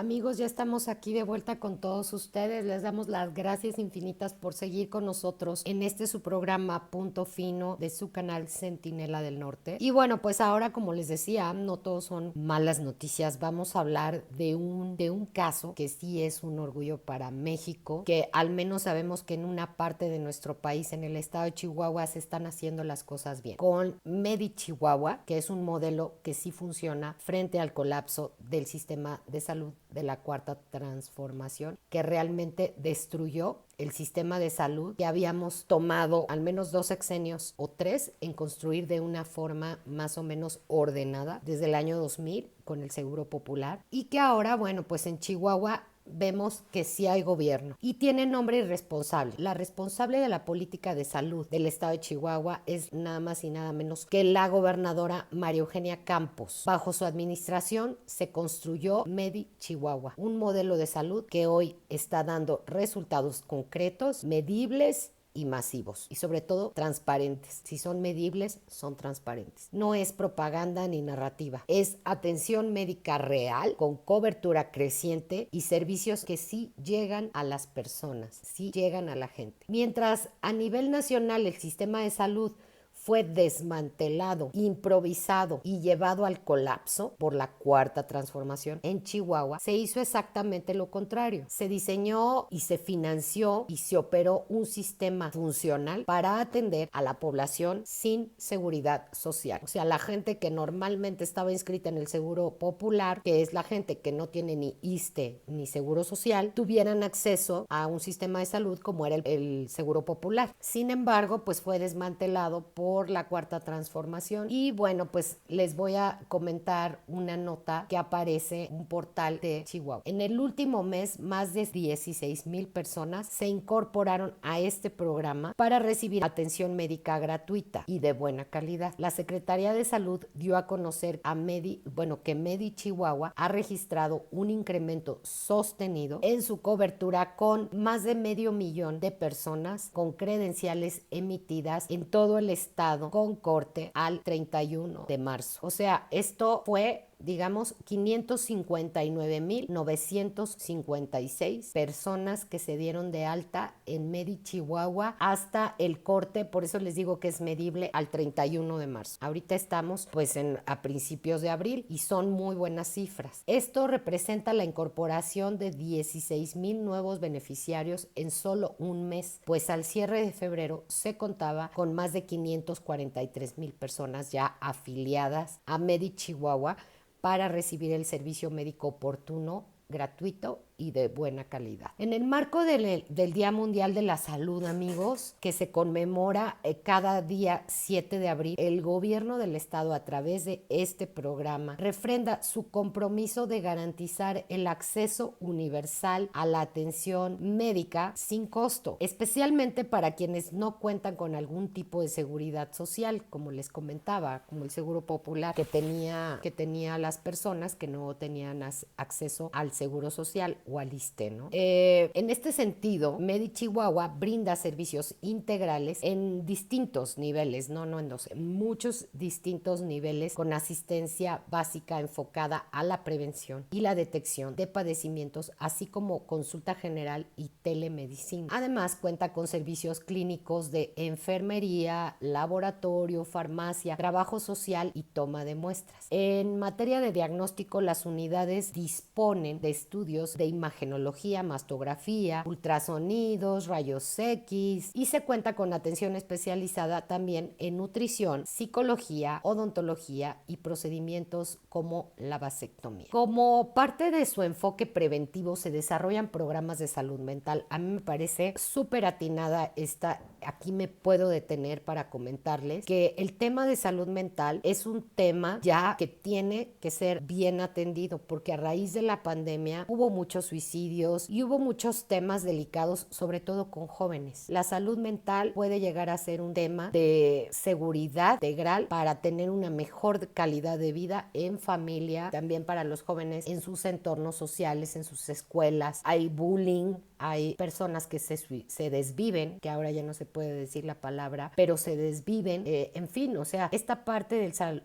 Amigos, ya estamos aquí de vuelta con todos ustedes. Les damos las gracias infinitas por seguir con nosotros en este su programa Punto Fino de su canal Centinela del Norte. Y bueno, pues ahora, como les decía, no todos son malas noticias. Vamos a hablar de un caso que sí es un orgullo para México, que al menos sabemos que en una parte de nuestro país, en el estado de Chihuahua, se están haciendo las cosas bien. Con Medi Chihuahua, que es un modelo que sí funciona frente al colapso del sistema de salud de la cuarta transformación, que realmente destruyó el sistema de salud que habíamos tomado al menos 2 sexenios o 3 en construir de una forma más o menos ordenada desde el año 2000 con el Seguro Popular, y que ahora, bueno, pues en Chihuahua vemos que sí hay gobierno y tiene nombre y responsable. La responsable de la política de salud del estado de Chihuahua es nada más y nada menos que la gobernadora María Eugenia Campos. Bajo su administración se construyó Medi Chihuahua, un modelo de salud que hoy está dando resultados concretos, medibles y masivos, y sobre todo transparentes. Si son medibles, son transparentes. No es propaganda ni narrativa, es atención médica real con cobertura creciente y servicios que sí llegan a las personas, sí llegan a la gente. Mientras a nivel nacional el sistema de salud fue desmantelado, improvisado y llevado al colapso por la cuarta transformación, en Chihuahua se hizo exactamente lo contrario. Se diseñó y se financió y se operó un sistema funcional para atender a la población sin seguridad social. O sea, la gente que normalmente estaba inscrita en el Seguro Popular, que es la gente que no tiene ni ISSSTE ni Seguro Social, tuvieran acceso a un sistema de salud como era el Seguro Popular. Sin embargo, pues fue desmantelado por la cuarta transformación. Y bueno, pues les voy a comentar una nota que aparece en un portal de Chihuahua. En el último mes, más de 16,000 personas se incorporaron a este programa para recibir atención médica gratuita y de buena calidad. La Secretaría de Salud dio a conocer que Medi Chihuahua ha registrado un incremento sostenido en su cobertura con más de 500,000 de personas con credenciales emitidas en todo el estado con corte al 31 de marzo. O sea, esto fue, digamos, 559,956 personas que se dieron de alta en Medi Chihuahua hasta el corte. Por eso les digo que es medible al 31 de marzo. Ahorita estamos pues a principios de abril y son muy buenas cifras. Esto representa la incorporación de 16,000 nuevos beneficiarios en solo un mes, pues al cierre de febrero se contaba con más de 543,000 personas ya afiliadas a Medi Chihuahua para recibir el servicio médico oportuno, gratuito y de buena calidad. En el marco del Día Mundial de la Salud, amigos, que se conmemora cada día 7 de abril, el gobierno del estado, a través de este programa, refrenda su compromiso de garantizar el acceso universal a la atención médica sin costo, especialmente para quienes no cuentan con algún tipo de seguridad social, como les comentaba, como el Seguro Popular que tenía las personas que no tenían acceso al Seguro Social o al ISSSTE, ¿no? En este sentido, Medi Chihuahua brinda servicios integrales en distintos niveles, no en 12, muchos distintos niveles, con asistencia básica enfocada a la prevención y la detección de padecimientos, así como consulta general y telemedicina. Además, cuenta con servicios clínicos de enfermería, laboratorio, farmacia, trabajo social y toma de muestras. En materia de diagnóstico, las unidades disponen de estudios de imagenología, mastografía, ultrasonidos, rayos X, y se cuenta con atención especializada también en nutrición, psicología, odontología y procedimientos como la vasectomía. Como parte de su enfoque preventivo se desarrollan programas de salud mental. A mí me parece súper atinada esta. Aquí me puedo detener para comentarles que el tema de salud mental es un tema ya que tiene que ser bien atendido, porque a raíz de la pandemia hubo muchos suicidios y hubo muchos temas delicados, sobre todo con jóvenes. La salud mental puede llegar a ser un tema de seguridad integral para tener una mejor calidad de vida en familia, también para los jóvenes en sus entornos sociales, en sus escuelas. Hay bullying, hay personas que se desviven, que ahora ya no se puede decir la palabra, pero se desviven, en fin, o sea, esta parte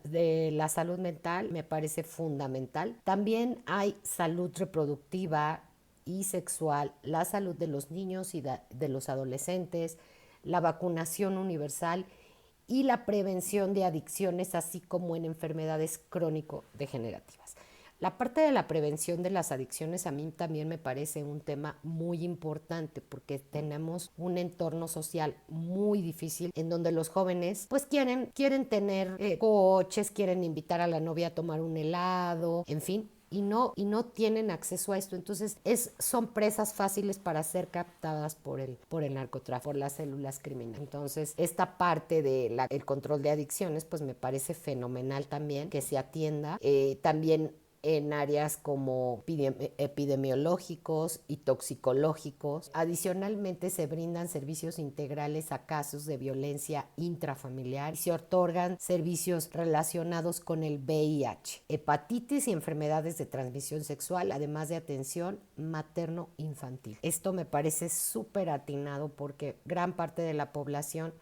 de la salud mental me parece fundamental. También hay salud reproductiva y sexual, la salud de los niños y de los adolescentes, la vacunación universal y la prevención de adicciones, así como en enfermedades crónico-degenerativas. La parte de la prevención de las adicciones a mí también me parece un tema muy importante porque tenemos un entorno social muy difícil en donde los jóvenes pues quieren tener coches, quieren invitar a la novia a tomar un helado, en fin, y no tienen acceso a esto. Entonces son presas fáciles para ser captadas por el narcotráfico, por las células criminales. Entonces esta parte del control de adicciones pues me parece fenomenal también que se atienda. También en áreas como epidemiológicos y toxicológicos. Adicionalmente se brindan servicios integrales a casos de violencia intrafamiliar y se otorgan servicios relacionados con el VIH, hepatitis y enfermedades de transmisión sexual, además de atención materno-infantil. Esto me parece súper atinado porque gran parte de la población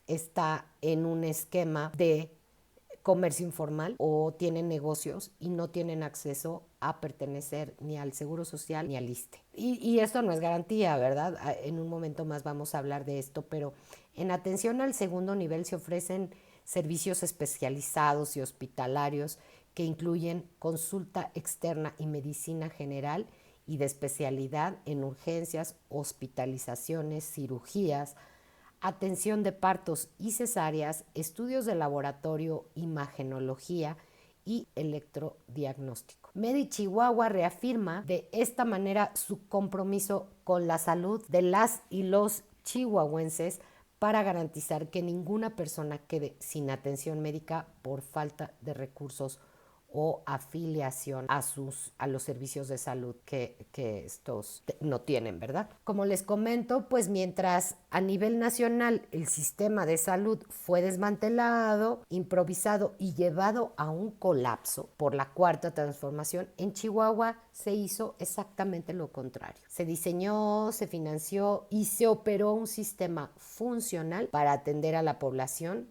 está en un esquema de comercio informal o tienen negocios y no tienen acceso a pertenecer ni al Seguro Social ni al ISSSTE. Y esto no es garantía, ¿verdad? En un momento más vamos a hablar de esto, pero en atención al segundo nivel se ofrecen servicios especializados y hospitalarios que incluyen consulta externa y medicina general y de especialidad en urgencias, hospitalizaciones, cirugías, atención de partos y cesáreas, estudios de laboratorio, imagenología y electrodiagnóstico. Medi Chihuahua reafirma de esta manera su compromiso con la salud de las y los chihuahuenses para garantizar que ninguna persona quede sin atención médica por falta de recursos o afiliación a los servicios de salud que estos no tienen, ¿verdad? Como les comento, pues mientras a nivel nacional el sistema de salud fue desmantelado, improvisado y llevado a un colapso por la cuarta transformación, en Chihuahua se hizo exactamente lo contrario. Se diseñó, se financió y se operó un sistema funcional para atender a la población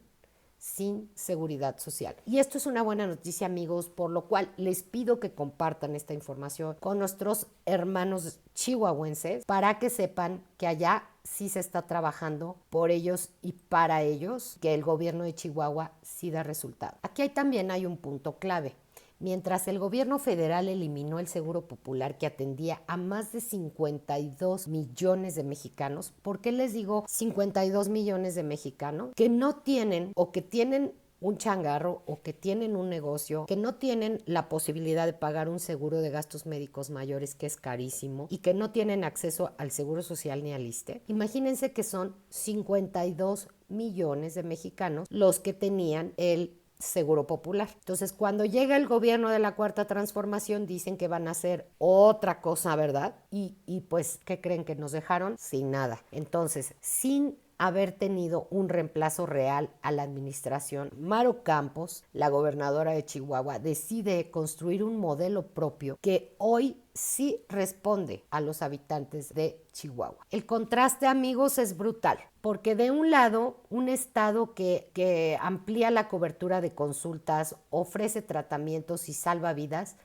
sin seguridad social. Y esto es una buena noticia, amigos, por lo cual les pido que compartan esta información con nuestros hermanos chihuahuenses para que sepan que allá sí se está trabajando por ellos y para ellos, que el gobierno de Chihuahua sí da resultado. Aquí también hay un punto clave. Mientras el gobierno federal eliminó el Seguro Popular que atendía a más de 52 millones de mexicanos, ¿por qué les digo 52 millones de mexicanos? Que no tienen o que tienen un changarro o que tienen un negocio, que no tienen la posibilidad de pagar un seguro de gastos médicos mayores que es carísimo y que no tienen acceso al Seguro Social ni al ISSSTE. Imagínense que son 52 millones de mexicanos los que tenían el Seguro Popular. Entonces, cuando llega el gobierno de la Cuarta Transformación, dicen que van a hacer otra cosa, ¿verdad? Y pues, ¿qué creen? Que nos dejaron sin nada. Entonces, sin haber tenido un reemplazo real a la administración, Maru Campos, la gobernadora de Chihuahua, decide construir un modelo propio que hoy sí responde a los habitantes de Chihuahua. El contraste, amigos, es brutal, porque de un lado, un estado que amplía la cobertura de consultas, ofrece tratamientos y salva vidas,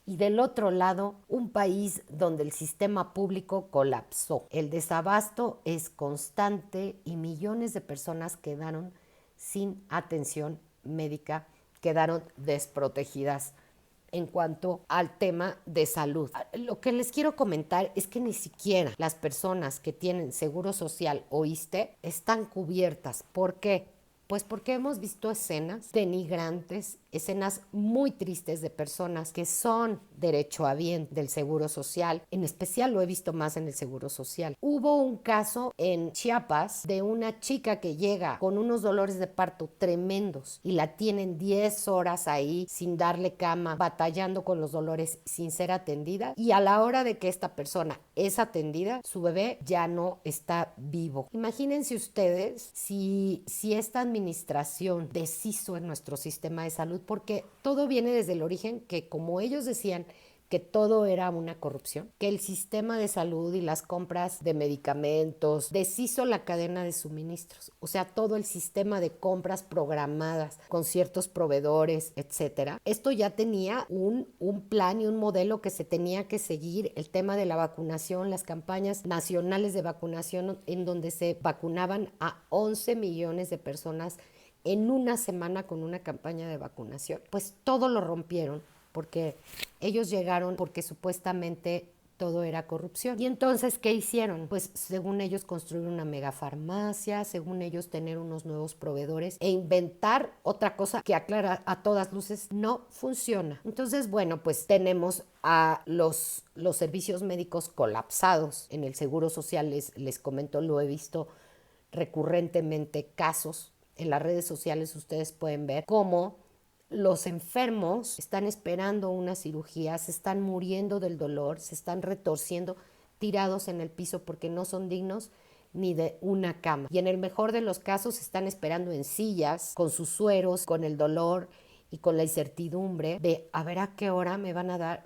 y del otro lado, un país donde el sistema público colapsó. El desabasto es constante y millones de personas quedaron sin atención médica, quedaron desprotegidas en cuanto al tema de salud. Lo que les quiero comentar es que ni siquiera las personas que tienen seguro social o ISSSTE están cubiertas. ¿Por qué? Pues porque hemos visto escenas denigrantes, escenas muy tristes de personas que son derechohabientes del Seguro Social. En especial lo he visto más en el Seguro Social. Hubo un caso en Chiapas de una chica que llega con unos dolores de parto tremendos y la tienen 10 horas ahí sin darle cama, batallando con los dolores sin ser atendida, y a la hora de que esta persona es atendida, su bebé ya no está vivo. Imagínense ustedes si esta administración deshizo en nuestro sistema de salud, porque todo viene desde el origen, que como ellos decían que todo era una corrupción, que el sistema de salud y las compras de medicamentos deshizo la cadena de suministros, o sea, todo el sistema de compras programadas con ciertos proveedores, etcétera. Esto ya tenía un plan y un modelo que se tenía que seguir, el tema de la vacunación, las campañas nacionales de vacunación en donde se vacunaban a 11 millones de personas en una semana con una campaña de vacunación. Pues todo lo rompieron porque ellos llegaron porque supuestamente todo era corrupción. Y entonces, ¿qué hicieron? Pues según ellos construir una megafarmacia, según ellos tener unos nuevos proveedores e inventar otra cosa que aclara a todas luces no funciona. Entonces, bueno, pues tenemos a los servicios médicos colapsados. En el Seguro Social les comento, lo he visto recurrentemente casos. En las redes sociales ustedes pueden ver cómo los enfermos están esperando una cirugía, se están muriendo del dolor, se están retorciendo, tirados en el piso porque no son dignos ni de una cama. Y en el mejor de los casos están esperando en sillas, con sus sueros, con el dolor y con la incertidumbre de a ver a qué hora me van a dar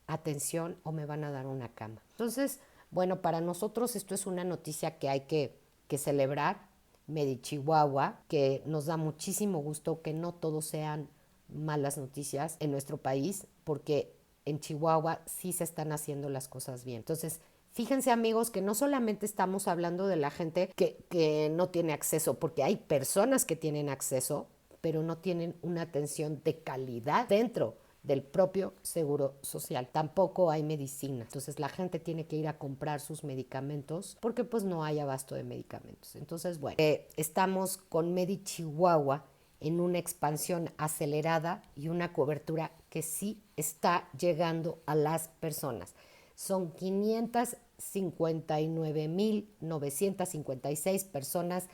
atención o me van a dar una cama. Entonces, bueno, para nosotros esto es una noticia que hay que celebrar, Medi Chihuahua, que nos da muchísimo gusto que no todos sean malas noticias en nuestro país, porque en Chihuahua sí se están haciendo las cosas bien. Entonces, fíjense amigos que no solamente estamos hablando de la gente que no tiene acceso, porque hay personas que tienen acceso, pero no tienen una atención de calidad dentro del propio seguro social. Tampoco hay medicina. Entonces la gente tiene que ir a comprar sus medicamentos porque pues no hay abasto de medicamentos. Entonces, bueno, estamos con Medi Chihuahua en una expansión acelerada y una cobertura que sí está llegando a las personas. Son 559,956 personas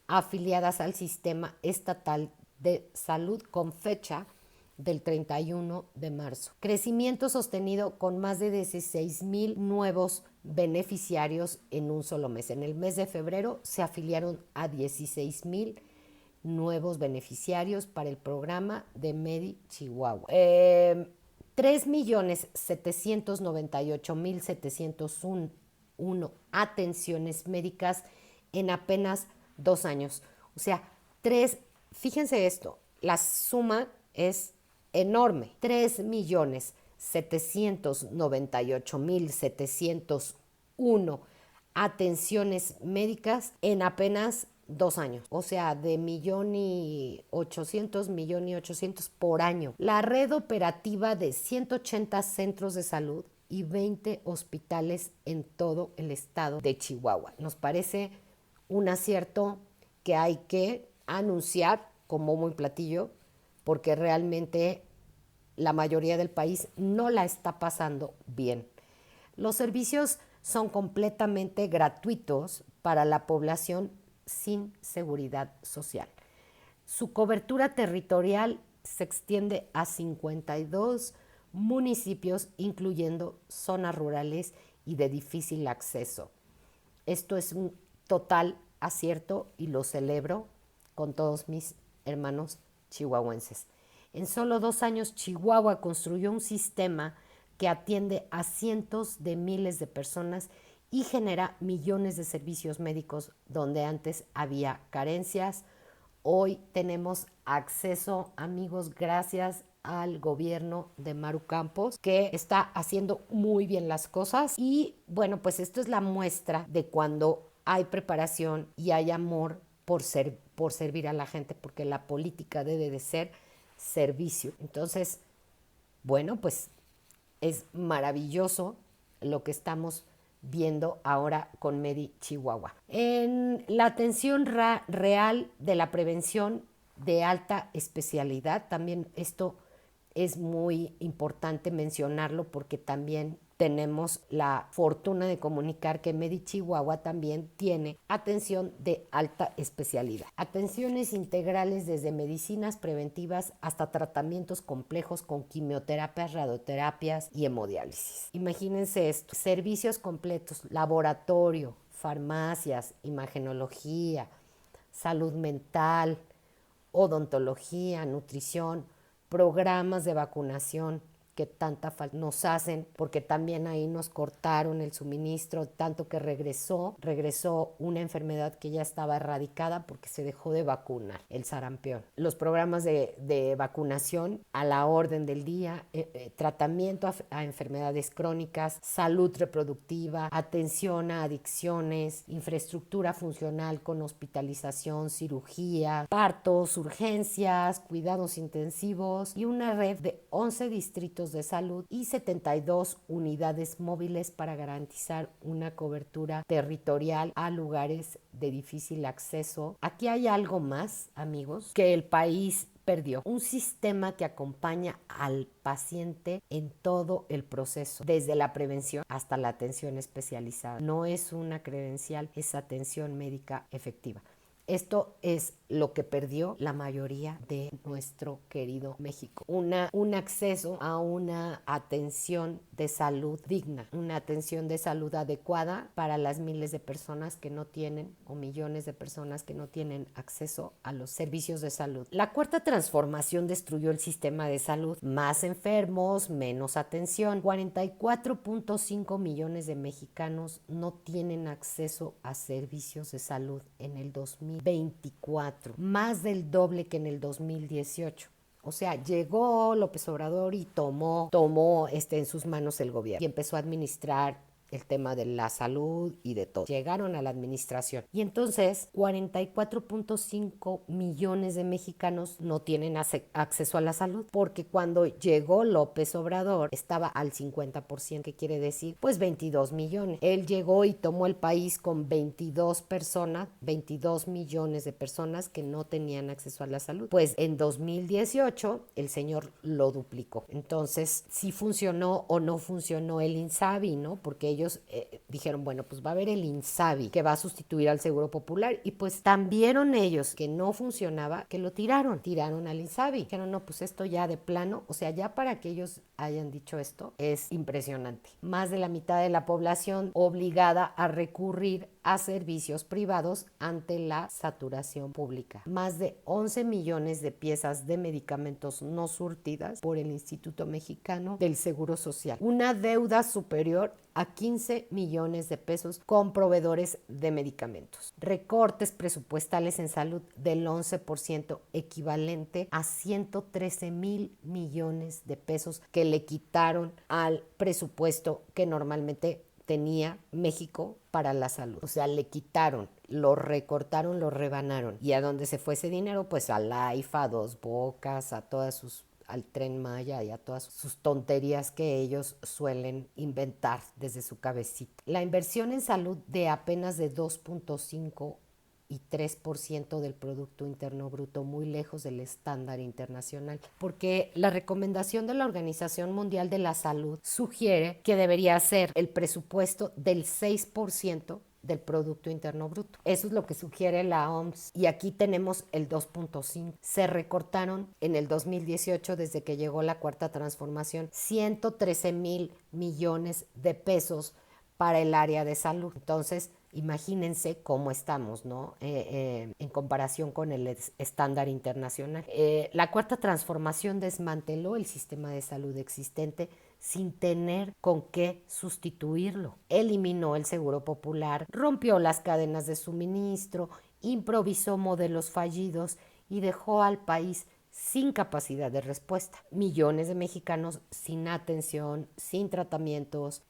afiliadas al sistema estatal de salud con fecha del 31 de marzo. Crecimiento sostenido con más de 16,000 nuevos beneficiarios en un solo mes. En el mes de febrero se afiliaron a 16,000 nuevos beneficiarios para el programa de Medi Chihuahua. 3,798,701 atenciones médicas en apenas 2 años. O sea, fíjense esto, la suma es enorme. 3,798,701 atenciones médicas en apenas 2 años, o sea, de 1,800,000 por año. La red operativa de 180 centros de salud y 20 hospitales en todo el estado de Chihuahua. Nos parece un acierto que hay que anunciar como muy platillo, porque realmente la mayoría del país no la está pasando bien. Los servicios son completamente gratuitos para la población sin seguridad social. Su cobertura territorial se extiende a 52 municipios, incluyendo zonas rurales y de difícil acceso. Esto es un total acierto y lo celebro con todos mis hermanos chihuahuenses. En solo 2 años, Chihuahua construyó un sistema que atiende a cientos de miles de personas y genera millones de servicios médicos donde antes había carencias. Hoy tenemos acceso, amigos, gracias al gobierno de Maru Campos, que está haciendo muy bien las cosas. Y bueno, pues esto es la muestra de cuando hay preparación y hay amor por servir a la gente, porque la política debe de ser servicio. Entonces, bueno, pues es maravilloso lo que estamos viendo ahora con Medi Chihuahua. En la atención real de la prevención de alta especialidad, también esto es muy importante mencionarlo porque también tenemos la fortuna de comunicar que Medi Chihuahua también tiene atención de alta especialidad. Atenciones integrales desde medicinas preventivas hasta tratamientos complejos con quimioterapias, radioterapias y hemodiálisis. Imagínense esto, servicios completos, laboratorio, farmacias, imagenología, salud mental, odontología, nutrición, programas de vacunación, que tanta falta nos hacen, porque también ahí nos cortaron el suministro, tanto que regresó una enfermedad que ya estaba erradicada porque se dejó de vacunar, el sarampión. Los programas de vacunación a la orden del día, tratamiento a enfermedades crónicas, salud reproductiva, atención a adicciones, infraestructura funcional con hospitalización, cirugía, partos, urgencias, cuidados intensivos y una red de 11 distritos de salud y 72 unidades móviles para garantizar una cobertura territorial a lugares de difícil acceso. Aquí hay algo más, amigos, que el país perdió. Un sistema que acompaña al paciente en todo el proceso, desde la prevención hasta la atención especializada. No es una credencial, es atención médica efectiva. Esto es lo que perdió la mayoría de nuestro querido México. Un acceso a una atención de salud digna, una atención de salud adecuada para las miles de personas que no tienen, o millones de personas que no tienen acceso a los servicios de salud. La cuarta transformación destruyó el sistema de salud. Más enfermos, menos atención. 44.5 millones de mexicanos no tienen acceso a servicios de salud en el 2024. Más del doble que en el 2018. O sea, llegó López Obrador y tomó en sus manos el gobierno y empezó a administrar el tema de la salud y de todo. Llegaron a la administración y entonces 44.5 millones de mexicanos no tienen acceso a la salud, porque cuando llegó López Obrador estaba al 50%, que quiere decir pues 22 millones. Él llegó y tomó el país con 22 millones de personas que no tenían acceso a la salud. Pues en 2018 el señor lo duplicó. Entonces, si funcionó o no funcionó el INSABI, ¿no? Porque ellos dijeron, bueno, pues va a haber el INSABI que va a sustituir al Seguro Popular, y pues también vieron ellos que no funcionaba, que lo tiraron al INSABI. Dijeron, no, pues esto ya de plano, o sea, ya para que ellos hayan dicho esto, es impresionante. Más de la mitad de la población obligada a recurrir a servicios privados ante la saturación pública. Más de 11 millones de piezas de medicamentos no surtidas por el Instituto Mexicano del Seguro Social. Una deuda superior a 15 millones de pesos con proveedores de medicamentos. Recortes presupuestales en salud del 11%, equivalente a 113 mil millones de pesos que le quitaron al presupuesto que normalmente tenía México para la salud. O sea, le quitaron, lo recortaron, lo rebanaron. ¿Y a dónde se fue ese dinero? Pues al AIFA, a Dos Bocas, al Tren Maya y a todas sus tonterías que ellos suelen inventar desde su cabecita. La inversión en salud de apenas de 2.5 y 3% del Producto Interno Bruto, muy lejos del estándar internacional, porque la recomendación de la Organización Mundial de la Salud sugiere que debería ser el presupuesto del 6% del Producto Interno Bruto. Eso es lo que sugiere la OMS, y aquí tenemos el 2.5. Se recortaron en el 2018, desde que llegó la Cuarta Transformación, 113 mil millones de pesos para el área de salud. Entonces, imagínense cómo estamos, ¿no? En comparación con el estándar internacional. La Cuarta Transformación desmanteló el sistema de salud existente sin tener con qué sustituirlo. Eliminó el Seguro Popular, rompió las cadenas de suministro, improvisó modelos fallidos y dejó al país sin capacidad de respuesta. Millones de mexicanos sin atención, sin tratamientos,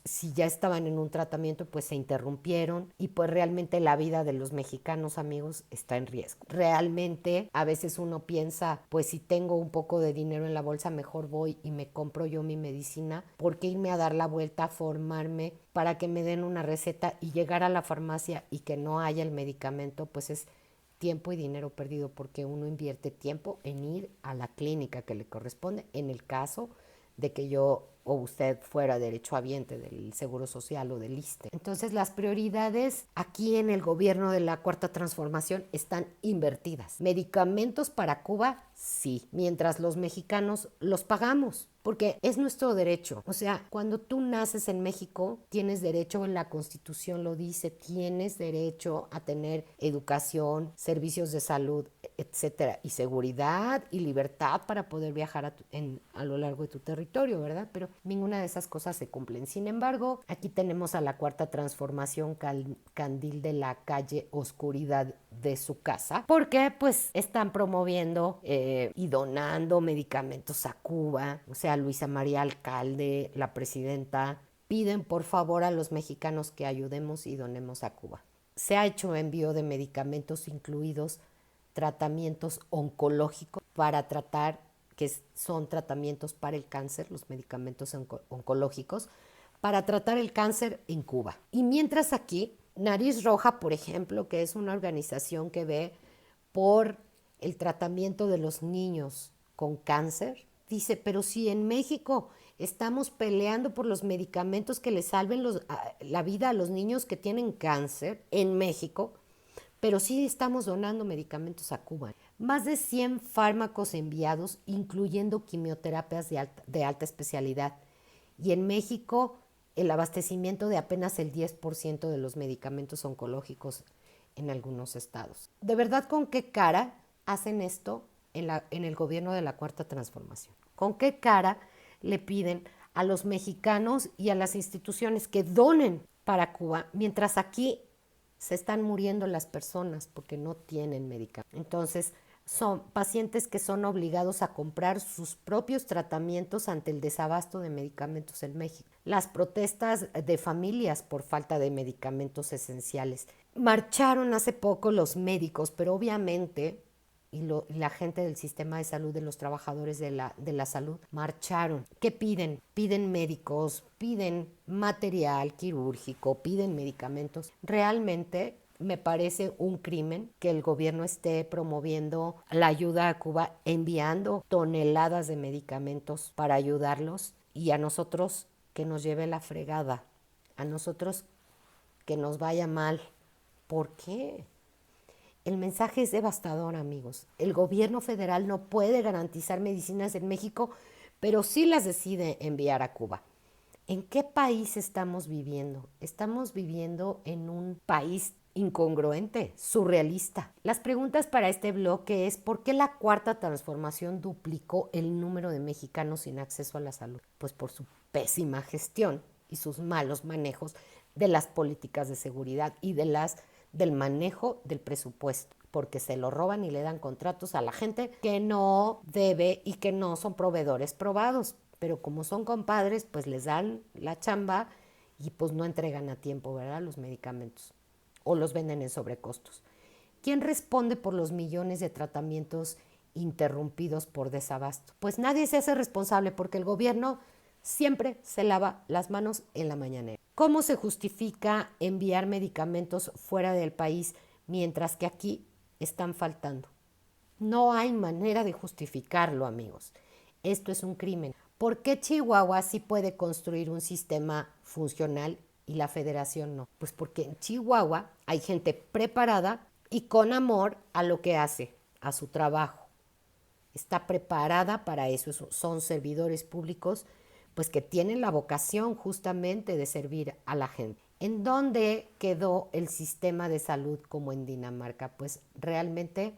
si ya estaban en un tratamiento, pues se interrumpieron, y pues realmente la vida de los mexicanos, amigos, está en riesgo. Realmente a veces uno piensa, pues si tengo un poco de dinero en la bolsa, mejor voy y me compro yo mi medicina, ¿por qué irme a dar la vuelta a formarme para que me den una receta y llegar a la farmacia y que no haya el medicamento? Pues es tiempo y dinero perdido, porque uno invierte tiempo en ir a la clínica que le corresponde, en el caso de que yo o usted fuera derechohabiente del Seguro Social o del ISSSTE. Entonces, las prioridades aquí en el gobierno de la Cuarta Transformación están invertidas. Medicamentos para Cuba, sí, mientras los mexicanos los pagamos. porque es nuestro derecho. O sea, cuando tú naces en México, tienes derecho, la Constitución lo dice, tienes derecho a tener educación, servicios de salud, etcétera, y seguridad y libertad para poder viajar a lo largo de tu territorio, ¿verdad? Pero ninguna de esas cosas se cumplen. Sin embargo, aquí tenemos a la Cuarta Transformación, candil de la calle, oscuridad de su casa, porque pues están promoviendo y donando medicamentos a Cuba. O sea, Luisa María Alcalde, la presidenta, piden por favor a los mexicanos que ayudemos y donemos a Cuba. Se ha hecho envío de medicamentos, incluidos tratamientos oncológicos para tratar, que son tratamientos para el cáncer, los medicamentos oncológicos, para tratar el cáncer en Cuba. Y mientras aquí, Nariz Roja, por ejemplo, que es una organización que ve por el tratamiento de los niños con cáncer, dice, pero si en México estamos peleando por los medicamentos que le salven la vida a los niños que tienen cáncer en México, pero sí estamos donando medicamentos a Cuba. Más de 100 fármacos enviados, incluyendo quimioterapias de alta especialidad. Y en México, el abastecimiento de apenas el 10% de los medicamentos oncológicos en algunos estados. ¿De verdad con qué cara hacen esto en el gobierno de la Cuarta Transformación? ¿Con qué cara le piden a los mexicanos y a las instituciones que donen para Cuba, mientras aquí se están muriendo las personas porque no tienen medicamentos? Entonces, son pacientes que son obligados a comprar sus propios tratamientos ante el desabasto de medicamentos en México. Las protestas de familias por falta de medicamentos esenciales. Marcharon hace poco los médicos, pero obviamente la gente del sistema de salud, de los trabajadores de la salud, marcharon. ¿Qué piden? Piden médicos, piden material quirúrgico, piden medicamentos. Realmente me parece un crimen que el gobierno esté promoviendo la ayuda a Cuba, enviando toneladas de medicamentos para ayudarlos, y a nosotros que nos lleve la fregada, a nosotros que nos vaya mal. ¿Por qué? El mensaje es devastador, amigos. El gobierno federal no puede garantizar medicinas en México, pero sí las decide enviar a Cuba. ¿En qué país estamos viviendo? Estamos viviendo en un país incongruente, surrealista. Las preguntas para este bloque es: ¿por qué la Cuarta Transformación duplicó el número de mexicanos sin acceso a la salud? Pues por su pésima gestión y sus malos manejos de las políticas de seguridad y del manejo del presupuesto, porque se lo roban y le dan contratos a la gente que no debe y que no son proveedores probados. Pero como son compadres, pues les dan la chamba y pues no entregan a tiempo, ¿verdad?, los medicamentos, o los venden en sobrecostos. ¿Quién responde por los millones de tratamientos interrumpidos por desabasto? Pues nadie se hace responsable, porque el gobierno siempre se lava las manos en la mañanera. ¿Cómo se justifica enviar medicamentos fuera del país mientras que aquí están faltando? No hay manera de justificarlo, amigos. Esto es un crimen. ¿Por qué Chihuahua sí puede construir un sistema funcional y la federación no? Pues porque en Chihuahua hay gente preparada y con amor a lo que hace, a su trabajo. Está preparada para eso. Son servidores públicos, pues que tienen la vocación justamente de servir a la gente. ¿En dónde quedó el sistema de salud como en Dinamarca? Pues realmente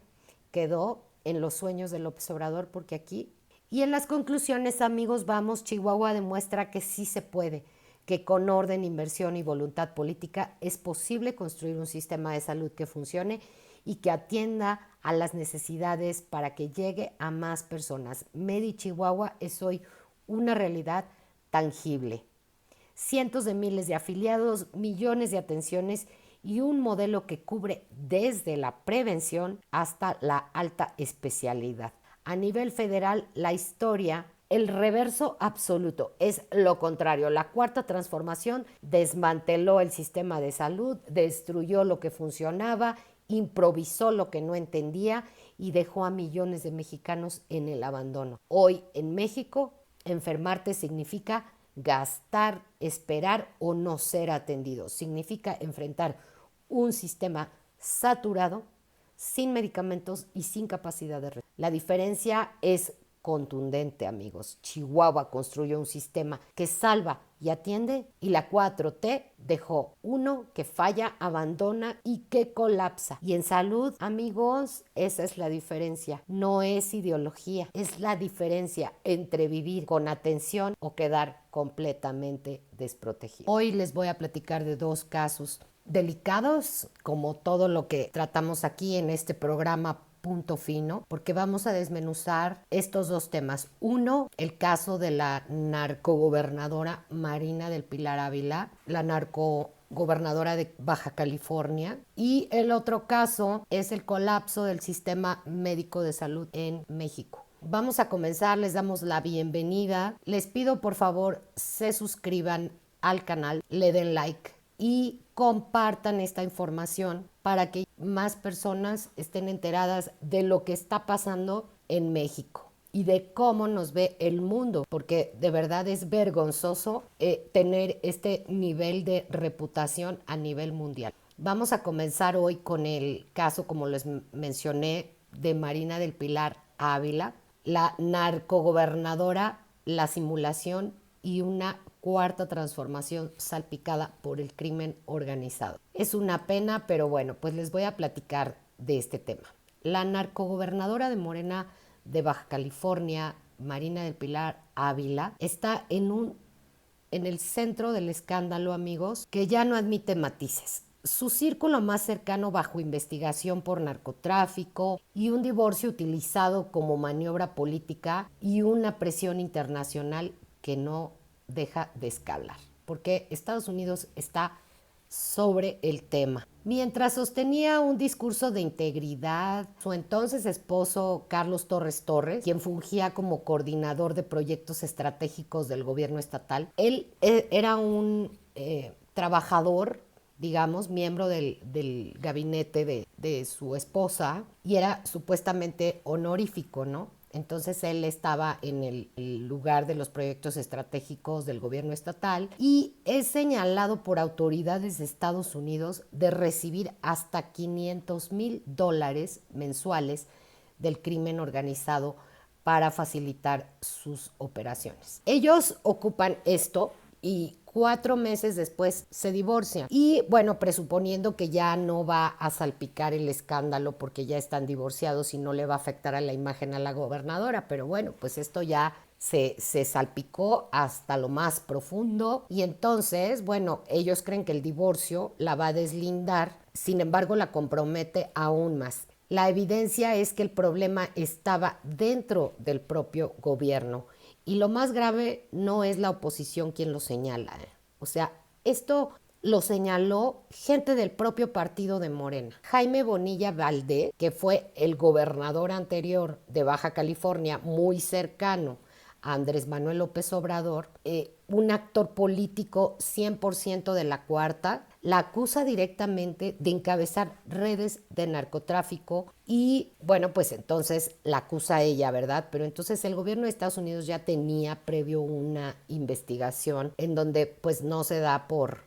quedó en los sueños de López Obrador, porque aquí... Y en las conclusiones, amigos, vamos, Chihuahua demuestra que sí se puede, que con orden, inversión y voluntad política es posible construir un sistema de salud que funcione y que atienda a las necesidades para que llegue a más personas. Medi Chihuahua es hoy una realidad tangible. Cientos de miles de afiliados, millones de atenciones y un modelo que cubre desde la prevención hasta la alta especialidad. A nivel federal, la historia, el reverso absoluto, es lo contrario. La Cuarta Transformación desmanteló el sistema de salud, destruyó lo que funcionaba, improvisó lo que no entendía y dejó a millones de mexicanos en el abandono. Hoy en México, enfermarte significa gastar, esperar o no ser atendido. Significa enfrentar un sistema saturado, sin medicamentos y sin capacidad de red. La diferencia es contundente, amigos. Chihuahua construyó un sistema que salva y atiende, y la 4T dejó uno que falla, abandona y que colapsa. Y en salud, amigos, esa es la diferencia. No es ideología, es la diferencia entre vivir con atención o quedar completamente desprotegido. Hoy les voy a platicar de dos casos delicados, como todo lo que tratamos aquí en este programa Punto Fino, porque vamos a desmenuzar estos dos temas. Uno, el caso de la narcogobernadora Marina del Pilar Ávila, la narcogobernadora de Baja California, y el otro caso es el colapso del sistema médico de salud en México. Vamos a comenzar, les damos la bienvenida. Les pido por favor se suscriban al canal, le den like y compartan esta información para que más personas estén enteradas de lo que está pasando en México y de cómo nos ve el mundo, porque de verdad es vergonzoso tener este nivel de reputación a nivel mundial. Vamos a comenzar hoy con el caso, como les mencioné, de Marina del Pilar Ávila, la narcogobernadora, la simulación y una cuarta transformación salpicada por el crimen organizado. Es una pena, pero bueno, pues les voy a platicar de este tema. La narcogobernadora de Morena de Baja California, Marina del Pilar Ávila, está en el centro del escándalo, amigos, que ya no admite matices. Su círculo más cercano bajo investigación por narcotráfico y un divorcio utilizado como maniobra política y una presión internacional que no deja de escalar, porque Estados Unidos está sobre el tema. Mientras sostenía un discurso de integridad, su entonces esposo Carlos Torres Torres, quien fungía como coordinador de proyectos estratégicos del gobierno estatal, él era un trabajador, digamos, miembro del gabinete de su esposa, y era supuestamente honorífico, ¿no? Entonces él estaba en el lugar de los proyectos estratégicos del gobierno estatal y es señalado por autoridades de Estados Unidos de recibir hasta $500,000 mensuales del crimen organizado para facilitar sus operaciones. Ellos ocupan esto y 4 meses después se divorcian. Y bueno, presuponiendo que ya no va a salpicar el escándalo porque ya están divorciados y no le va a afectar a la imagen a la gobernadora, pero bueno, pues esto ya se salpicó hasta lo más profundo y entonces, bueno, ellos creen que el divorcio la va a deslindar, sin embargo la compromete aún más. La evidencia es que el problema estaba dentro del propio gobierno. Y lo más grave no es la oposición quien lo señala. O sea, esto lo señaló gente del propio partido de Morena. Jaime Bonilla Valdés, que fue el gobernador anterior de Baja California, muy cercano a Andrés Manuel López Obrador, un actor político 100% de la cuarta, la acusa directamente de encabezar redes de narcotráfico y bueno, pues entonces la acusa a ella, ¿verdad? Pero entonces el gobierno de Estados Unidos ya tenía previo una investigación en donde pues no se da por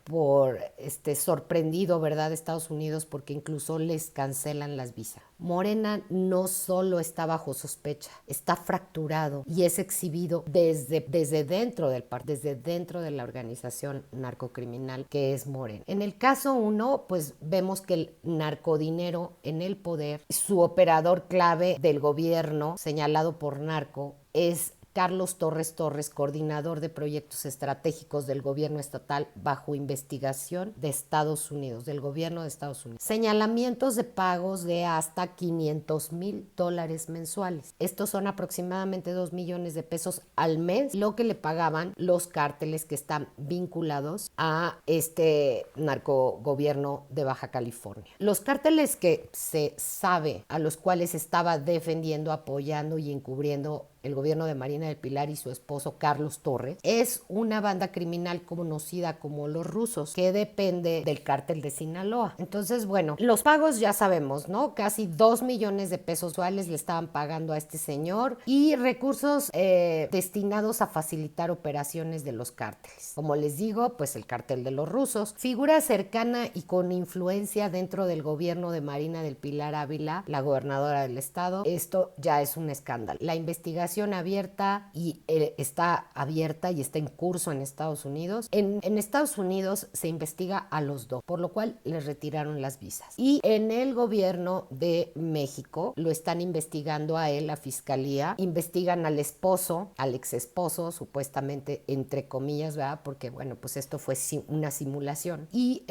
sorprendido, ¿verdad? Estados Unidos, porque incluso les cancelan las visas. Morena no solo está bajo sospecha, está fracturado y es exhibido desde dentro del partido, desde dentro de la organización narcocriminal que es Morena. En el caso 1, pues vemos que el narcodinero en el poder, su operador clave del gobierno señalado por narco es Carlos Torres Torres, coordinador de proyectos estratégicos del gobierno estatal bajo investigación de Estados Unidos, del gobierno de Estados Unidos. Señalamientos de pagos de hasta $500,000 mensuales. Estos son aproximadamente 2 millones de pesos al mes, lo que le pagaban los cárteles que están vinculados a este narcogobierno de Baja California. Los cárteles que se sabe a los cuales estaba defendiendo, apoyando y encubriendo el gobierno de Marina del Pilar y su esposo Carlos Torres, es una banda criminal conocida como los rusos, que depende del cártel de Sinaloa. Entonces, bueno, los pagos ya sabemos, ¿no? Casi 2 millones de pesos mensuales le estaban pagando a este señor y recursos destinados a facilitar operaciones de los cárteles. Como les digo, pues el cártel de los rusos, figura cercana y con influencia dentro del gobierno de Marina del Pilar Ávila, la gobernadora del estado. Esto ya es un escándalo. La investigación investigación abierta y está abierta y está en curso en Estados Unidos. En Estados Unidos se investiga a los dos, por lo cual les retiraron las visas. Y en el gobierno de México lo están investigando a él, la fiscalía. Investigan al esposo, al ex esposo, supuestamente, entre comillas, ¿verdad? Porque, bueno, pues esto fue una simulación. Y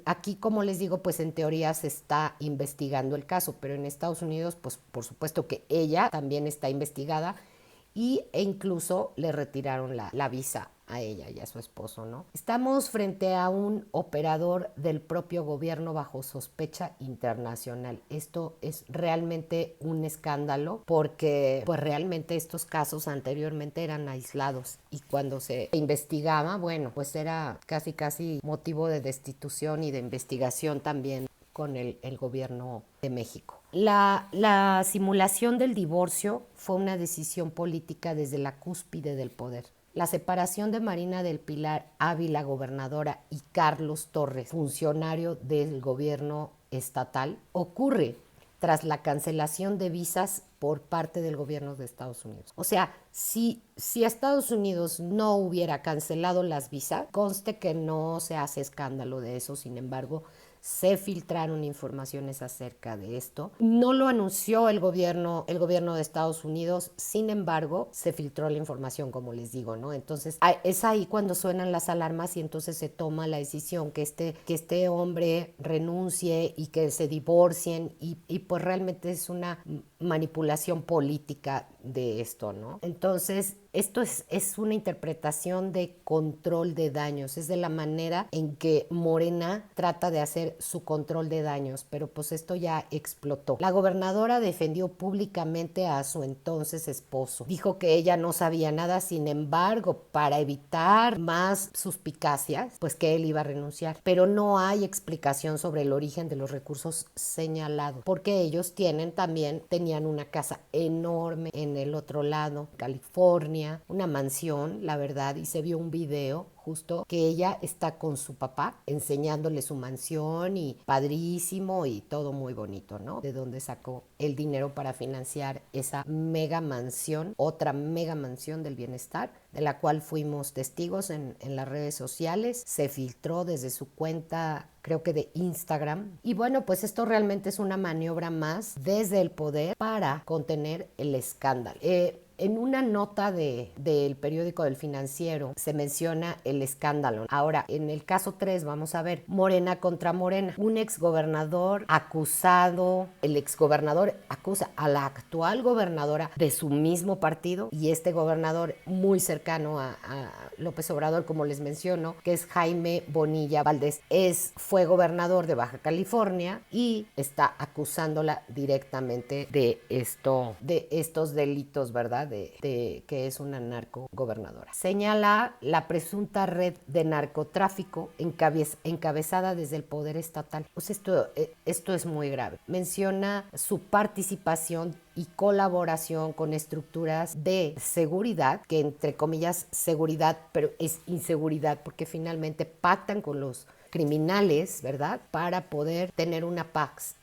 aquí, como les digo, pues en teoría se está investigando el caso, pero en Estados Unidos, pues por supuesto que ella también está investigada e incluso le retiraron la visa a ella y a su esposo, ¿no? Estamos frente a un operador del propio gobierno bajo sospecha internacional. Esto es realmente un escándalo porque pues realmente estos casos anteriormente eran aislados y cuando se investigaba, bueno, pues era casi motivo de destitución y de investigación también con el gobierno de México. La simulación del divorcio fue una decisión política desde la cúspide del poder. La separación de Marina del Pilar Ávila, gobernadora, y Carlos Torres, funcionario del gobierno estatal, ocurre tras la cancelación de visas por parte del gobierno de Estados Unidos. O sea, si Estados Unidos no hubiera cancelado las visas, conste que no se hace escándalo de eso, sin embargo, se filtraron informaciones acerca de esto. No lo anunció el gobierno de Estados Unidos, sin embargo, se filtró la información, como les digo, ¿no? Entonces, es ahí cuando suenan las alarmas y entonces se toma la decisión que este hombre renuncie y que se divorcien y pues realmente es una manipulación política de esto, ¿no? Entonces, esto es una interpretación de control de daños, es de la manera en que Morena trata de hacer su control de daños, pero pues esto ya explotó. La gobernadora defendió públicamente a su entonces esposo. Dijo que ella no sabía nada, sin embargo, para evitar más suspicacias, pues que él iba a renunciar. Pero no hay explicación sobre el origen de los recursos señalados, porque ellos tenían una casa enorme en el otro lado, California, una mansión, la verdad, y se vio un video justo que ella está con su papá enseñándole su mansión y padrísimo y todo muy bonito, ¿no? De dónde sacó el dinero para financiar esa mega mansión, otra mega mansión del bienestar, de la cual fuimos testigos en las redes sociales. Se filtró desde su cuenta, creo que de Instagram. Y bueno, pues esto realmente es una maniobra más desde el poder para contener el escándalo. En una nota del periódico del Financiero se menciona el escándalo. Ahora, en el caso 3 vamos a ver Morena contra Morena. Un exgobernador acusado, el exgobernador acusa a la actual gobernadora de su mismo partido y este gobernador muy cercano a López Obrador, como les menciono, que es Jaime Bonilla Valdés, fue gobernador de Baja California y está acusándola directamente de estos delitos, ¿verdad? De que es una narcogobernadora. Señala la presunta red de narcotráfico encabezada desde el poder estatal. Pues esto es muy grave. Menciona su participación y colaboración con estructuras de seguridad, que entre comillas seguridad, pero es inseguridad, porque finalmente pactan con los criminales, ¿verdad? Para poder tener una pax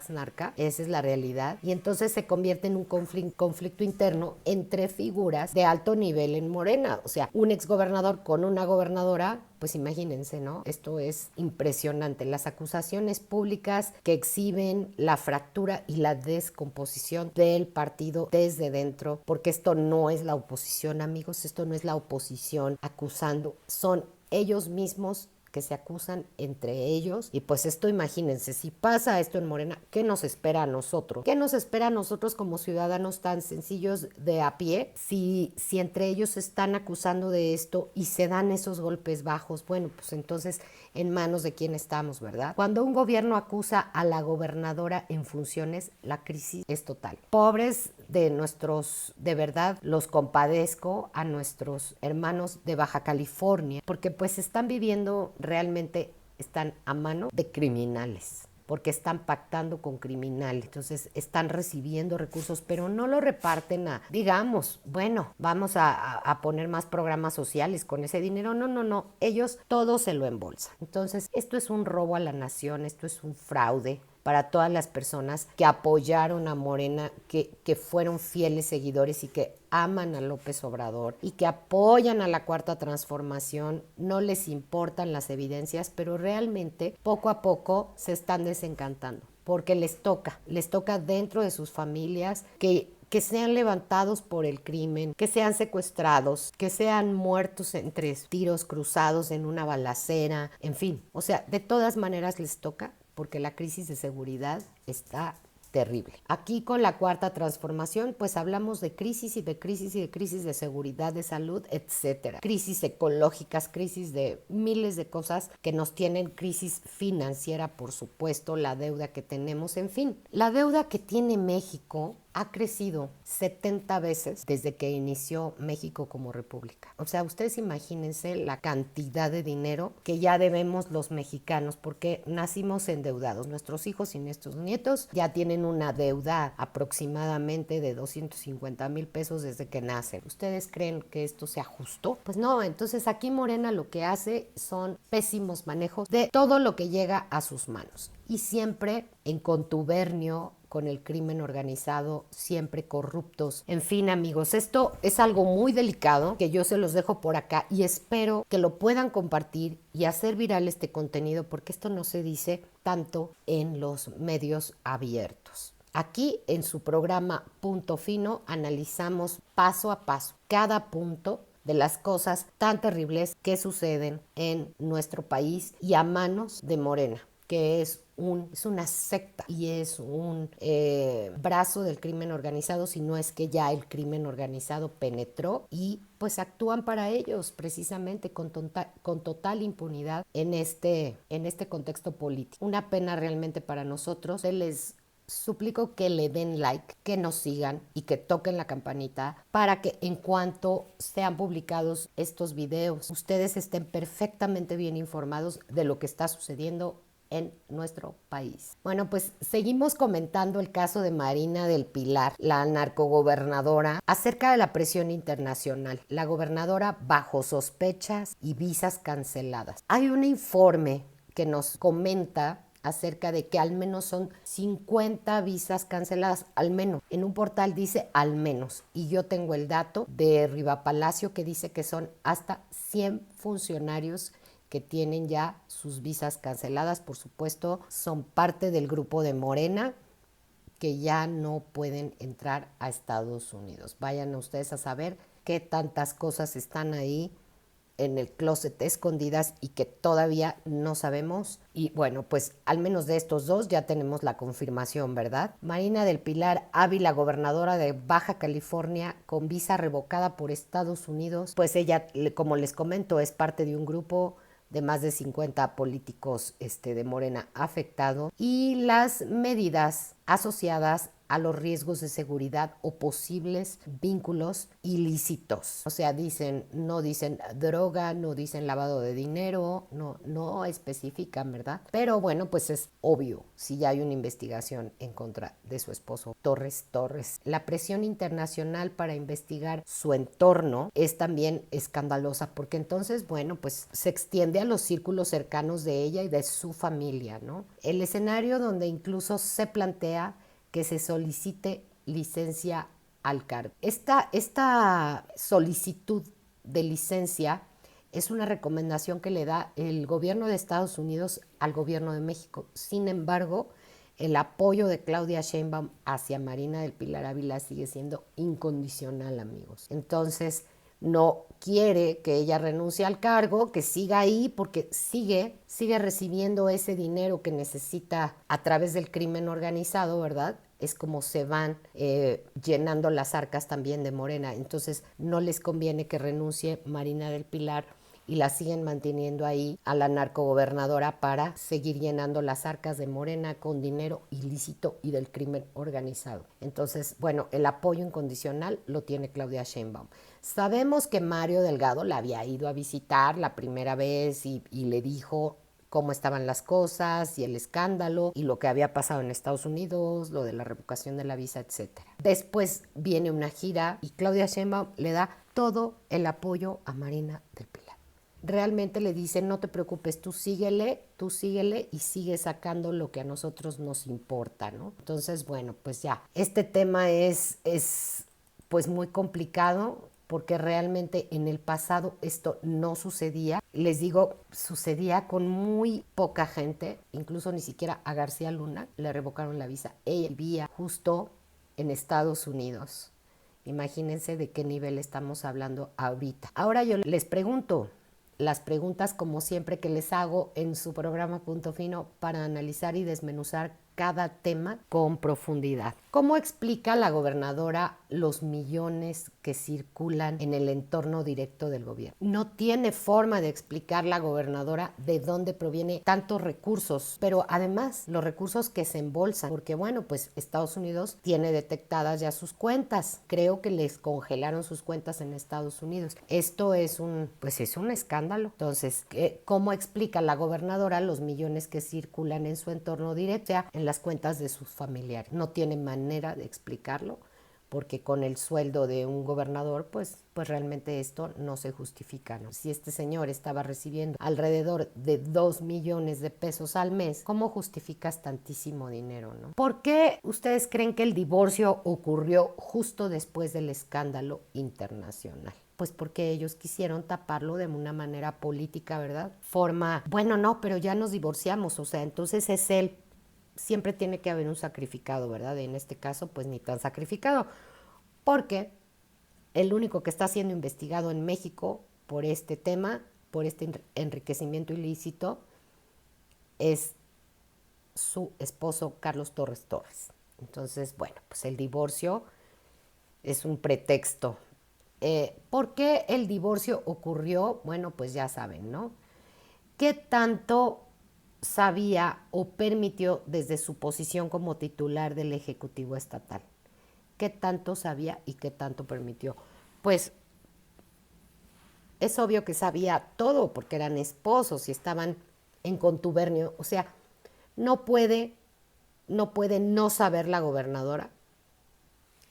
narca, esa es la realidad, y entonces se convierte en un conflicto interno entre figuras de alto nivel en Morena, o sea, un exgobernador con una gobernadora, pues imagínense, ¿no? Esto es impresionante, las acusaciones públicas que exhiben la fractura y la descomposición del partido desde dentro, porque esto no es la oposición, amigos, esto no es la oposición acusando, son ellos mismos que se acusan entre ellos. Y pues esto, imagínense, si pasa esto en Morena, ¿qué nos espera a nosotros? ¿Qué nos espera a nosotros como ciudadanos tan sencillos de a pie? Si entre ellos se están acusando de esto y se dan esos golpes bajos, bueno, pues entonces en manos de quién estamos, ¿verdad? Cuando un gobierno acusa a la gobernadora en funciones, la crisis es total. Pobres de verdad, los compadezco a nuestros hermanos de Baja California, porque pues realmente están a mano de criminales, porque están pactando con criminales, entonces están recibiendo recursos, pero no lo reparten digamos, bueno, vamos a poner más programas sociales con ese dinero, no, ellos todo se lo embolsan. Entonces, esto es un robo a la nación, esto es un fraude, para todas las personas que apoyaron a Morena, que fueron fieles seguidores y que aman a López Obrador y que apoyan a la Cuarta Transformación. No les importan las evidencias, pero realmente poco a poco se están desencantando porque les toca dentro de sus familias que sean levantados por el crimen, que sean secuestrados, que sean muertos entre tiros cruzados en una balacera, en fin. O sea, de todas maneras les toca porque la crisis de seguridad está terrible. Aquí con la Cuarta Transformación, pues hablamos de crisis y de crisis y de crisis de seguridad, de salud, etcétera. Crisis ecológicas, crisis de miles de cosas que nos tienen, crisis financiera, por supuesto, la deuda que tenemos, en fin. La deuda que tiene México ha crecido 70 veces desde que inició México como república. O sea, ustedes imagínense la cantidad de dinero que ya debemos los mexicanos porque nacimos endeudados. Nuestros hijos y nuestros nietos ya tienen una deuda aproximadamente de 250,000 pesos desde que nacen. ¿Ustedes creen que esto sea justo? Pues no, entonces aquí Morena lo que hace son pésimos manejos de todo lo que llega a sus manos y siempre en contubernio con el crimen organizado, siempre corruptos. En fin, amigos, esto es algo muy delicado que yo se los dejo por acá y espero que lo puedan compartir y hacer viral este contenido porque esto no se dice tanto en los medios abiertos. Aquí en su programa Punto Fino analizamos paso a paso cada punto de las cosas tan terribles que suceden en nuestro país y a manos de Morena, que es una secta y es un brazo del crimen organizado, si no es que ya el crimen organizado penetró y pues actúan para ellos precisamente con total impunidad en este contexto político. Una pena realmente para nosotros. Les suplico que le den like, que nos sigan y que toquen la campanita para que en cuanto sean publicados estos videos, ustedes estén perfectamente bien informados de lo que está sucediendo en nuestro país. Bueno, pues seguimos comentando el caso de Marina del Pilar, la narcogobernadora, acerca de la presión internacional. La gobernadora bajo sospechas y visas canceladas. Hay un informe que nos comenta acerca de que al menos son 50 visas canceladas, al menos. En un portal dice al menos, y yo tengo el dato de Riva Palacio que dice que son hasta 100 funcionarios que tienen ya sus visas canceladas. Por supuesto, son parte del grupo de Morena que ya no pueden entrar a Estados Unidos. Vayan ustedes a saber qué tantas cosas están ahí en el closet escondidas y que todavía no sabemos. Y bueno, pues al menos de estos dos ya tenemos la confirmación, ¿verdad? Marina del Pilar Ávila, gobernadora de Baja California, con visa revocada por Estados Unidos. Pues ella, como les comento, es parte de un grupo de más de 50 políticos de Morena afectados y las medidas asociadas a los riesgos de seguridad o posibles vínculos ilícitos. O sea, no dicen droga, no dicen lavado de dinero, no especifican, ¿verdad? Pero bueno, pues es obvio si ya hay una investigación en contra de su esposo Torres. La presión internacional para investigar su entorno es también escandalosa porque entonces, bueno, pues se extiende a los círculos cercanos de ella y de su familia, ¿no? El escenario donde incluso se plantea que se solicite licencia al cargo. Esta solicitud de licencia es una recomendación que le da el gobierno de Estados Unidos al gobierno de México. Sin embargo, el apoyo de Claudia Sheinbaum hacia Marina del Pilar Ávila sigue siendo incondicional, amigos. Entonces, no quiere que ella renuncie al cargo, que siga ahí porque sigue recibiendo ese dinero que necesita a través del crimen organizado, ¿verdad? Es como se van llenando las arcas también de Morena. Entonces no les conviene que renuncie Marina del Pilar y la siguen manteniendo ahí a la narcogobernadora para seguir llenando las arcas de Morena con dinero ilícito y del crimen organizado. Entonces, bueno, el apoyo incondicional lo tiene Claudia Sheinbaum. Sabemos que Mario Delgado la había ido a visitar la primera vez y le dijo cómo estaban las cosas y el escándalo y lo que había pasado en Estados Unidos, lo de la revocación de la visa, etcétera. Después viene una gira y Claudia Sheinbaum le da todo el apoyo a Marina del Pilar. realmente le dicen, no te preocupes, tú síguele y sigue sacando lo que a nosotros nos importa, ¿no? Entonces, bueno, pues ya, este tema es pues muy complicado porque realmente en el pasado esto no sucedía. Les digo, sucedía con muy poca gente, incluso ni siquiera a García Luna le revocaron la visa. Ella vivía justo en Estados Unidos. Imagínense de qué nivel estamos hablando ahorita. Ahora yo les pregunto, las preguntas como siempre que les hago en su programa Punto Fino para analizar y desmenuzar cada tema con profundidad. ¿Cómo explica la gobernadora los millones que circulan en el entorno directo del gobierno? No tiene forma de explicar la gobernadora de dónde proviene tantos recursos, pero además los recursos que se embolsan, porque bueno, pues Estados Unidos tiene detectadas ya sus cuentas. Creo que les congelaron sus cuentas en Estados Unidos. Esto es es un escándalo. Entonces, ¿cómo explica la gobernadora los millones que circulan en su entorno directo, sea, en las cuentas de sus familiares? No tiene manera de explicarlo, porque con el sueldo de un gobernador, pues realmente esto no se justifica, ¿no? Si este señor estaba recibiendo alrededor de 2 millones de pesos al mes, ¿cómo justificas tantísimo dinero, no? ¿Por qué ustedes creen que el divorcio ocurrió justo después del escándalo internacional? Pues porque ellos quisieron taparlo de una manera política, ¿verdad? Forma, bueno, no, pero ya nos divorciamos, o sea, entonces es él. Siempre tiene que haber un sacrificado, ¿verdad? En este caso, pues ni tan sacrificado, porque el único que está siendo investigado en México por este tema, por este enriquecimiento ilícito, es su esposo Carlos Torres Torres. Entonces, bueno, pues el divorcio es un pretexto. ¿Por qué el divorcio ocurrió? Bueno, pues ya saben, ¿no? ¿Qué tanto sabía o permitió desde su posición como titular del Ejecutivo Estatal? ¿Qué tanto sabía y qué tanto permitió? Pues es obvio que sabía todo porque eran esposos y estaban en contubernio. O sea, no puede, no puede no saber la gobernadora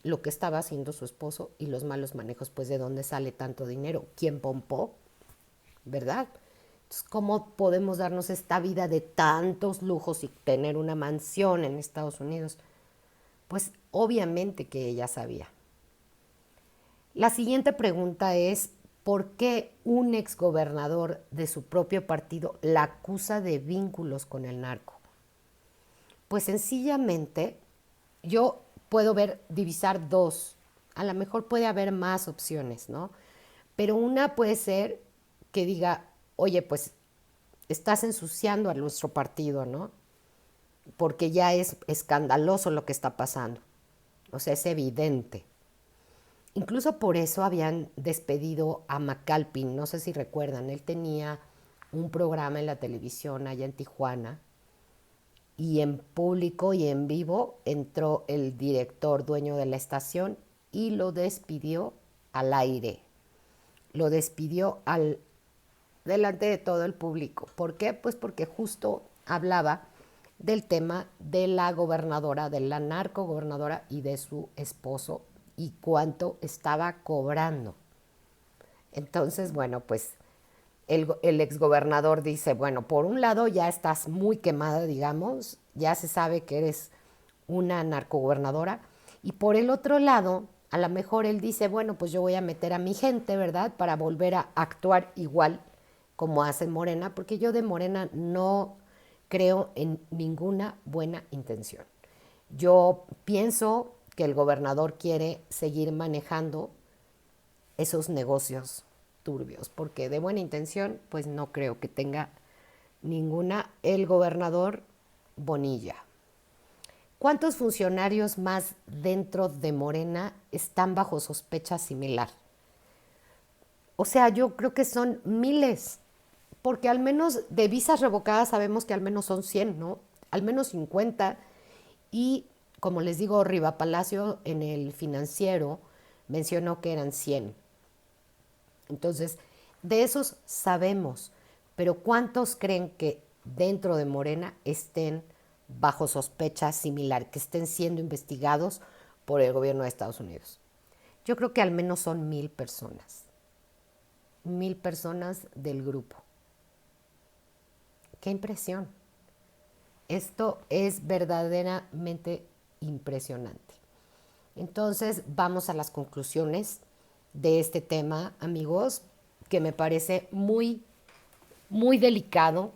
lo que estaba haciendo su esposo y los malos manejos, pues de dónde sale tanto dinero, quién pompó, ¿verdad? Entonces, ¿cómo podemos darnos esta vida de tantos lujos y tener una mansión en Estados Unidos? Pues obviamente que ella sabía. La siguiente pregunta es, ¿por qué un exgobernador de su propio partido la acusa de vínculos con el narco? Pues sencillamente yo puedo divisar dos, a lo mejor puede haber más opciones, ¿no? Pero una puede ser que diga, oye, pues estás ensuciando a nuestro partido, ¿no? Porque ya es escandaloso lo que está pasando. O sea, es evidente. Incluso por eso habían despedido a McAlpin, no sé si recuerdan, él tenía un programa en la televisión allá en Tijuana y en público y en vivo entró el director dueño de la estación y lo despidió al aire, lo despidió delante de todo el público. ¿Por qué? Pues porque justo hablaba del tema de la gobernadora, de la narcogobernadora y de su esposo y cuánto estaba cobrando. Entonces, bueno, pues el exgobernador dice, bueno, por un lado ya estás muy quemada, digamos, ya se sabe que eres una narcogobernadora, y por el otro lado, a lo mejor él dice, bueno, pues yo voy a meter a mi gente, ¿verdad? Para volver a actuar igual como hace Morena, porque yo de Morena no creo en ninguna buena intención. Yo pienso que el gobernador quiere seguir manejando esos negocios turbios, porque de buena intención, pues no creo que tenga ninguna el gobernador Bonilla. ¿Cuántos funcionarios más dentro de Morena están bajo sospecha similar? O sea, yo creo que son miles, porque al menos de visas revocadas sabemos que al menos son 100, ¿no? Al menos 50. Y como les digo, Riva Palacio en el Financiero mencionó que eran 100. Entonces, de esos sabemos, pero ¿cuántos creen que dentro de Morena estén bajo sospecha similar, que estén siendo investigados por el gobierno de Estados Unidos? Yo creo que al menos son 1000 personas. 1000 personas del grupo. ¡Qué impresión! Esto es verdaderamente impresionante. Entonces, vamos a las conclusiones de este tema, amigos, que me parece muy, muy delicado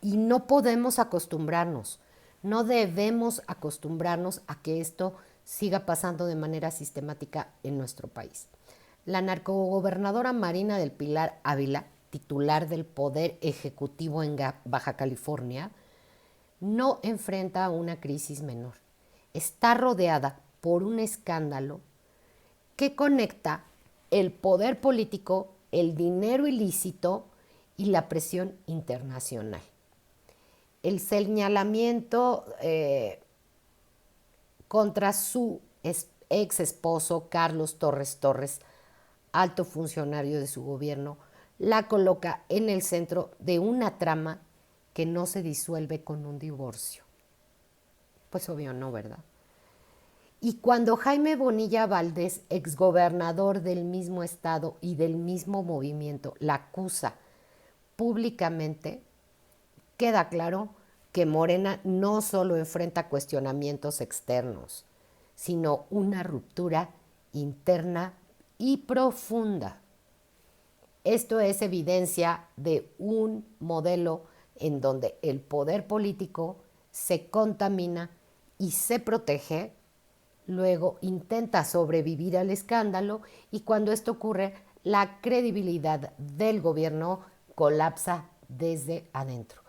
y no podemos acostumbrarnos, no debemos acostumbrarnos a que esto siga pasando de manera sistemática en nuestro país. La narcogobernadora Marina del Pilar Ávila, titular del Poder Ejecutivo en Baja California, no enfrenta una crisis menor. Está rodeada por un escándalo que conecta el poder político, el dinero ilícito y la presión internacional. El señalamiento contra su ex esposo Carlos Torres Torres, alto funcionario de su gobierno, la coloca en el centro de una trama que no se disuelve con un divorcio. Pues obvio no, ¿verdad? Y cuando Jaime Bonilla Valdés, exgobernador del mismo estado y del mismo movimiento, la acusa públicamente, queda claro que Morena no solo enfrenta cuestionamientos externos, sino una ruptura interna y profunda. Esto es evidencia de un modelo en donde el poder político se contamina y se protege, luego intenta sobrevivir al escándalo y cuando esto ocurre, la credibilidad del gobierno colapsa desde adentro.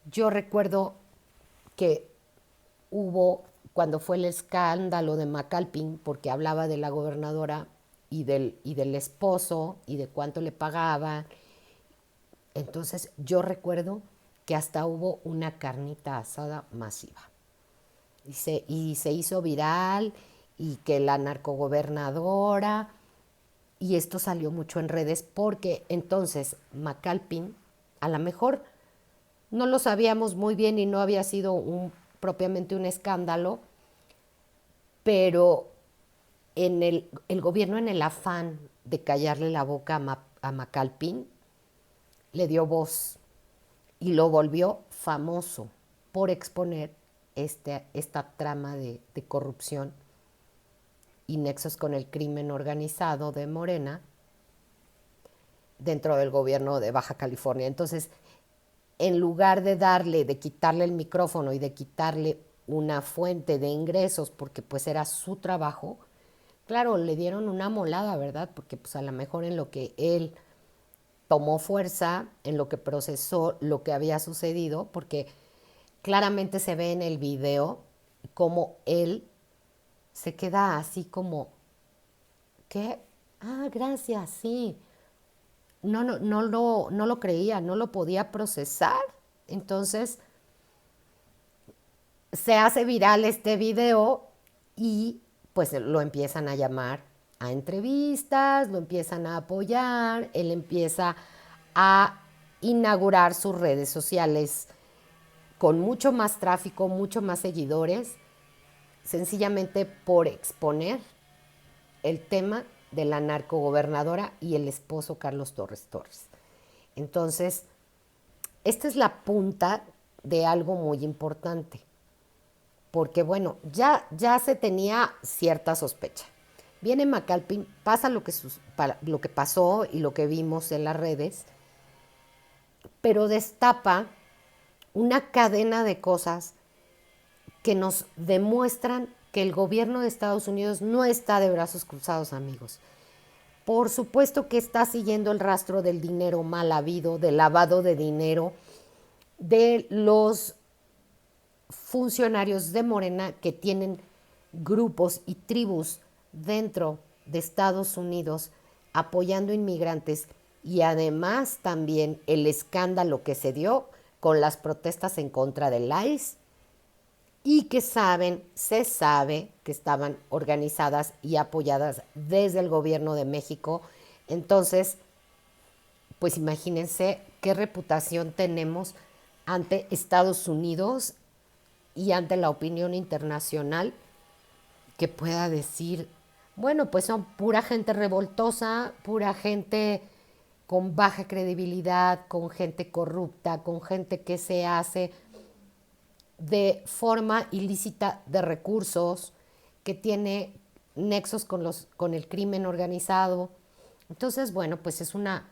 Yo recuerdo que hubo, cuando fue el escándalo de McAlpin, porque hablaba de la gobernadora y del esposo y de cuánto le pagaba. Entonces yo recuerdo que hasta hubo una carnita asada masiva. Y se hizo viral y que la narcogobernadora, y esto salió mucho en redes porque entonces McAlpin, a lo mejor no lo sabíamos muy bien y no había sido propiamente un escándalo, pero el gobierno, en el afán de callarle la boca a McAlpin, le dio voz y lo volvió famoso por exponer esta trama de corrupción y nexos con el crimen organizado de Morena dentro del gobierno de Baja California. Entonces, en lugar de quitarle el micrófono y de quitarle una fuente de ingresos, porque pues era su trabajo, claro, le dieron una molada, ¿verdad? Porque pues a lo mejor en lo que él tomó fuerza, en lo que procesó lo que había sucedido, porque claramente se ve en el video cómo él se queda así como, ¿qué? Ah, gracias, sí. No lo creía, no lo podía procesar. Entonces se hace viral este video y pues lo empiezan a llamar a entrevistas, lo empiezan a apoyar, él empieza a inaugurar sus redes sociales con mucho más tráfico, mucho más seguidores, sencillamente por exponer el tema de la narcogobernadora y el esposo Carlos Torres Torres. Entonces, esta es la punta de algo muy importante, porque bueno, ya se tenía cierta sospecha. Viene McAlpin, pasa lo que pasó y lo que vimos en las redes, pero destapa una cadena de cosas que nos demuestran que el gobierno de Estados Unidos no está de brazos cruzados, amigos. Por supuesto que está siguiendo el rastro del dinero mal habido, del lavado de dinero, de los funcionarios de Morena que tienen grupos y tribus dentro de Estados Unidos apoyando inmigrantes y además también el escándalo que se dio con las protestas en contra del ICE y que se sabe que estaban organizadas y apoyadas desde el gobierno de México. Entonces, pues imagínense qué reputación tenemos ante Estados Unidos y ante la opinión internacional que pueda decir, Bueno, pues son pura gente revoltosa, pura gente con baja credibilidad, con gente corrupta, con gente que se hace de forma ilícita de recursos, que tiene nexos con el crimen organizado. Entonces, bueno, pues es una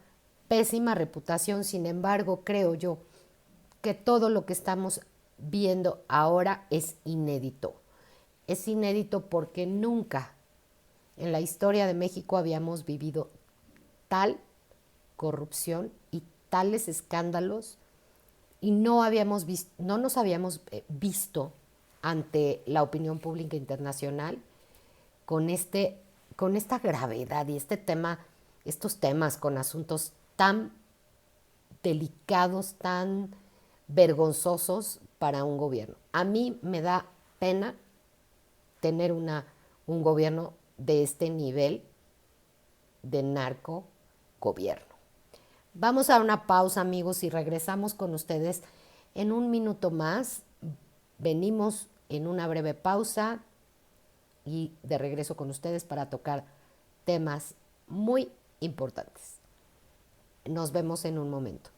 pésima reputación. Sin embargo, creo yo que todo lo que estamos viendo ahora es inédito. Es inédito porque nunca en la historia de México habíamos vivido tal corrupción y tales escándalos y no nos habíamos visto ante la opinión pública internacional con con esta gravedad y estos temas con asuntos tan delicados, tan vergonzosos para un gobierno. A mí me da pena tener un gobierno de este nivel de narco gobierno. Vamos a una pausa, amigos, y regresamos con ustedes en un minuto más. Venimos en una breve pausa y de regreso con ustedes para tocar temas muy importantes. Nos vemos en un momento.